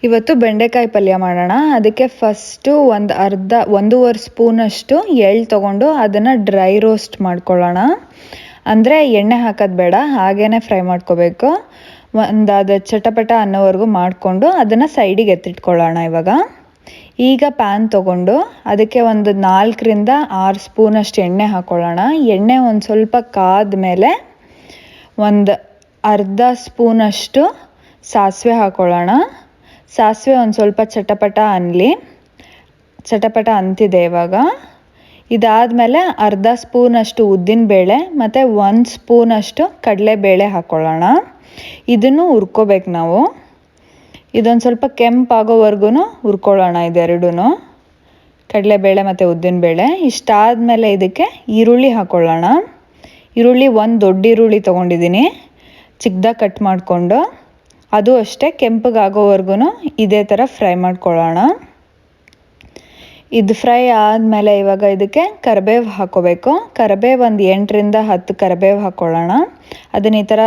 ಇವತ್ತು ಬೆಂಡೆಕಾಯಿ ಪಲ್ಯ ಮಾಡೋಣ. ಅದಕ್ಕೆ ಫಸ್ಟು ಒಂದೂವರೆ ಸ್ಪೂನಷ್ಟು ಎಳ್ಳು ತೊಗೊಂಡು ಅದನ್ನು ಡ್ರೈ ರೋಸ್ಟ್ ಮಾಡ್ಕೊಳ್ಳೋಣ. ಅಂದರೆ ಎಣ್ಣೆ ಹಾಕೋದು ಬೇಡ, ಹಾಗೇ ಫ್ರೈ ಮಾಡ್ಕೋಬೇಕು. ಅದು ಚಟಪಟ ಅನ್ನೋವರೆಗೂ ಮಾಡಿಕೊಂಡು ಅದನ್ನು ಸೈಡಿಗೆ ಎತ್ತಿಟ್ಕೊಳ್ಳೋಣ. ಈಗ ಪ್ಯಾನ್ ತೊಗೊಂಡು ಅದಕ್ಕೆ ಒಂದು 4ರಿಂದ 6 ಸ್ಪೂನಷ್ಟು ಎಣ್ಣೆ ಹಾಕ್ಕೊಳ್ಳೋಣ. ಎಣ್ಣೆ ಒಂದು ಸ್ವಲ್ಪ ಕಾದ ಮೇಲೆ ಒಂದು ಅರ್ಧ ಸ್ಪೂನಷ್ಟು ಸಾಸಿವೆ ಹಾಕ್ಕೊಳ್ಳೋಣ. ಸಾಸಿವೆ ಒಂದು ಸ್ವಲ್ಪ ಚಟಪಟ ಅಂತಿದೆ. ಇದಾದಮೇಲೆ ಅರ್ಧ ಸ್ಪೂನಷ್ಟು ಉದ್ದಿನಬೇಳೆ ಮತ್ತು 1 ಸ್ಪೂನಷ್ಟು ಕಡಲೆಬೇಳೆ ಹಾಕ್ಕೊಳ್ಳೋಣ. ಇದನ್ನು ಹುರ್ಕೋಬೇಕು ನಾವು. ಇದೊಂದು ಸ್ವಲ್ಪ ಕೆಂಪಾಗೋವರೆಗೂ ಹುರ್ಕೊಳ್ಳೋಣ ಇದೆರಡೂ, ಕಡಲೆಬೇಳೆ ಮತ್ತು ಉದ್ದಿನಬೇಳೆ. ಇಷ್ಟಾದಮೇಲೆ ಇದಕ್ಕೆ ಈರುಳ್ಳಿ ಹಾಕ್ಕೊಳ್ಳೋಣ. ಈರುಳ್ಳಿ ಒಂದು ದೊಡ್ಡ ಈರುಳ್ಳಿ ತೊಗೊಂಡಿದ್ದೀನಿ, ಚಿಕ್ಕದಾಗಿ ಕಟ್ ಮಾಡಿಕೊಂಡು. ಅದು ಅಷ್ಟೇ ಕೆಂಪಗಾಗೋವರೆಗೂ ಇದೇ ಥರ ಫ್ರೈ ಮಾಡ್ಕೊಳ್ಳೋಣ. ಇದು ಫ್ರೈ ಆದಮೇಲೆ ಇದಕ್ಕೆ ಕರಿಬೇವು ಹಾಕ್ಕೋಬೇಕು. ಕರಿಬೇವು ಒಂದು 8ರಿಂದ 10 ಕರಿಬೇವು ಹಾಕ್ಕೊಳ್ಳೋಣ. ಅದನ್ನು ಈ ಥರ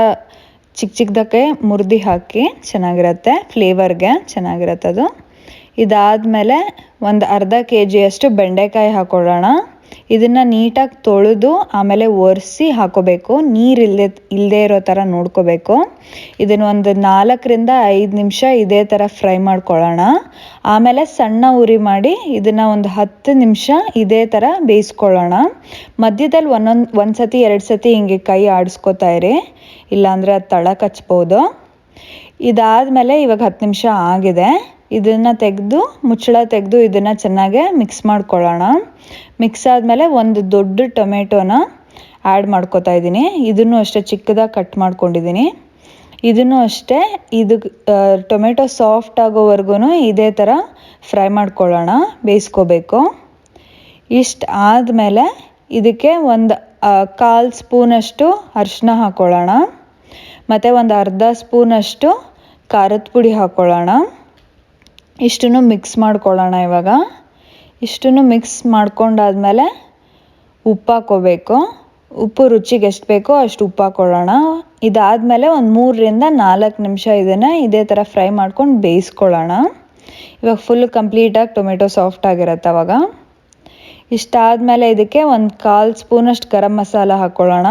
ಚಿಕ್ಕದಾಗೆ ಮುರಿದು ಹಾಕಿ ಚೆನ್ನಾಗಿರುತ್ತೆ, ಫ್ಲೇವರ್ಗೆ ಚೆನ್ನಾಗಿರುತ್ತೆ ಅದು. ಇದಾದಮೇಲೆ ಒಂದು ಅರ್ಧ kg ಬೆಂಡೆಕಾಯಿ ಹಾಕ್ಕೊಳ್ಳೋಣ. ಇದನ್ನು ನೀಟಾಗಿ ತೊಳೆದು ಆಮೇಲೆ ಒರೆಸಿ ಹಾಕೋಬೇಕು. ನೀರು ಇಲ್ಲದೆ ಇರೋ ಥರ ನೋಡ್ಕೋಬೇಕು. ಇದನ್ನು ಒಂದು 4ರಿಂದ 5 ನಿಮಿಷ ಇದೇ ಥರ ಫ್ರೈ ಮಾಡ್ಕೊಳ್ಳೋಣ. ಆಮೇಲೆ ಸಣ್ಣ ಉರಿ ಮಾಡಿ ಇದನ್ನು ಒಂದು 10 ನಿಮಿಷ ಇದೇ ಥರ ಬೇಯಿಸ್ಕೊಳ್ಳೋಣ. ಮಧ್ಯದಲ್ಲಿ ಒಂದು ಸತಿ 2 ಸತಿ ಹಿಂಗೆ ಕೈ ಆಡಿಸ್ಕೋತಾ ಇರಿ, ಇಲ್ಲಾಂದರೆ ಅದು ತಳ ಕಚ್ಬೋದು. ಇದಾದಮೇಲೆ 10 ನಿಮಿಷ ಆಗಿದೆ. ಇದನ್ನು ಮುಚ್ಚಳ ತೆಗೆದು ಇದನ್ನು ಚೆನ್ನಾಗೆ ಮಿಕ್ಸ್ ಮಾಡ್ಕೊಳ್ಳೋಣ. ಮಿಕ್ಸ್ ಆದಮೇಲೆ ಒಂದು ದೊಡ್ಡ ಟೊಮೆಟೊನ ಆ್ಯಡ್ ಮಾಡ್ಕೋತಾ ಇದ್ದೀನಿ. ಇದನ್ನು ಅಷ್ಟೇ ಚಿಕ್ಕದಾಗಿ ಕಟ್ ಮಾಡ್ಕೊಂಡಿದ್ದೀನಿ. ಇದನ್ನು ಅಷ್ಟೇ ಟೊಮೆಟೊ ಸಾಫ್ಟ್ ಆಗೋವರೆಗೂ ಇದೇ ಥರ ಫ್ರೈ ಮಾಡ್ಕೊಳ್ಳೋಣ, ಬೇಯಿಸ್ಕೋಬೇಕು. ಇಷ್ಟು ಆದಮೇಲೆ ಇದಕ್ಕೆ ಒಂದು 1/4 ಸ್ಪೂನಷ್ಟು ಅರಿಶಿನ ಹಾಕ್ಕೊಳ್ಳೋಣ. ಮತ್ತು ಒಂದು ಅರ್ಧ ಸ್ಪೂನಷ್ಟು ಖಾರದ ಪುಡಿ ಹಾಕ್ಕೊಳ್ಳೋಣ. ಇಷ್ಟನ್ನು ಮಿಕ್ಸ್ ಮಾಡ್ಕೊಳ್ಳೋಣ. ಇಷ್ಟನ್ನು ಮಿಕ್ಸ್ ಮಾಡ್ಕೊಂಡಾದ್ಮೇಲೆ ಉಪ್ಪು ಹಾಕ್ಕೋಬೇಕು. ಉಪ್ಪು ರುಚಿಗೆ ಎಷ್ಟು ಬೇಕೋ ಅಷ್ಟು ಉಪ್ಪು ಹಾಕ್ಕೊಳ್ಳೋಣ. ಇದಾದಮೇಲೆ ಒಂದು 3ರಿಂದ 4 ನಿಮಿಷ ಇದನ್ನು ಇದೇ ಥರ ಫ್ರೈ ಮಾಡ್ಕೊಂಡು ಬೇಯಿಸ್ಕೊಳ್ಳೋಣ. ಫುಲ್ ಕಂಪ್ಲೀಟಾಗಿ ಟೊಮೆಟೊ ಸಾಫ್ಟ್ ಆಗಿರುತ್ತೆ. ಇಷ್ಟಾದಮೇಲೆ ಇದಕ್ಕೆ ಒಂದು 1/4 ಸ್ಪೂನಷ್ಟು ಗರಂ ಮಸಾಲ ಹಾಕ್ಕೊಳ್ಳೋಣ.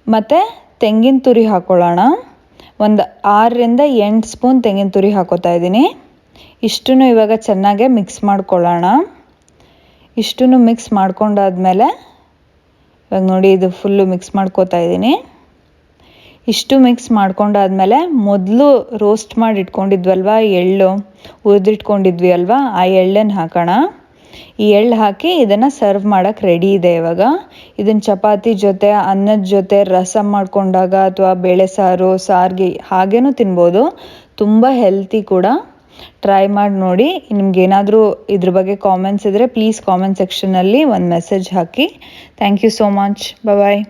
ಮತ್ತು ತೆಂಗಿನ ತುರಿ ಹಾಕ್ಕೊಳ್ಳೋಣ. ಒಂದು 6ರಿಂದ 8 ಸ್ಪೂನ್ ತೆಂಗಿನ ತುರಿ ಹಾಕ್ಕೋತಾ ಇದ್ದೀನಿ. ಇಷ್ಟನ್ನು ಚೆನ್ನಾಗೆ ಮಿಕ್ಸ್ ಮಾಡ್ಕೊಳ್ಳೋಣ. ಇಷ್ಟನ್ನು ಮಿಕ್ಸ್ ಮಾಡ್ಕೊಂಡಾದ್ಮೇಲೆ ನೋಡಿ, ಇದು ಫುಲ್ಲು ಮಿಕ್ಸ್ ಮಾಡ್ಕೋತಾ ಇದ್ದೀನಿ. ಇಷ್ಟು ಮಿಕ್ಸ್ ಮಾಡ್ಕೊಂಡಾದ್ಮೇಲೆ ಮೊದಲು ರೋಸ್ಟ್ ಮಾಡಿ ಇಟ್ಕೊಂಡಿದ್ವಲ್ವ, ಎಳ್ಳು ಹುರಿದಿಟ್ಕೊಂಡಿದ್ವಿ ಅಲ್ವಾ, ಆ ಎಳ್ಳನ್ನು ಹಾಕೋಣ. ಈ ಎಳ್ಳು ಹಾಕಿ ಇದನ್ನು ಸರ್ವ್ ಮಾಡೋಕ್ಕೆ ರೆಡಿ ಇದೆ. ಇದನ್ನು ಚಪಾತಿ ಜೊತೆ, ಅನ್ನದ ಜೊತೆ, ರಸಮ್ ಮಾಡ್ಕೊಂಡಾಗ ಅಥವಾ ಬೇಳೆ ಸಾರಿಗೆ ಹಾಗೇನೂ ತಿನ್ಬೋದು. ತುಂಬ ಹೆಲ್ತಿ ಕೂಡ. ಟ್ರೈ ಮಾಡಿ ನೋಡಿ. ನಿಮ್ಗೇನಾದರೂ ಇದ್ರ ಬಗ್ಗೆ ಕಾಮೆಂಟ್ಸ್ ಇದ್ದರೆ ಪ್ಲೀಸ್ ಕಾಮೆಂಟ್ ಸೆಕ್ಷನಲ್ಲಿ ಒಂದು ಮೆಸೇಜ್ ಹಾಕಿ. Thank you so much. Bye.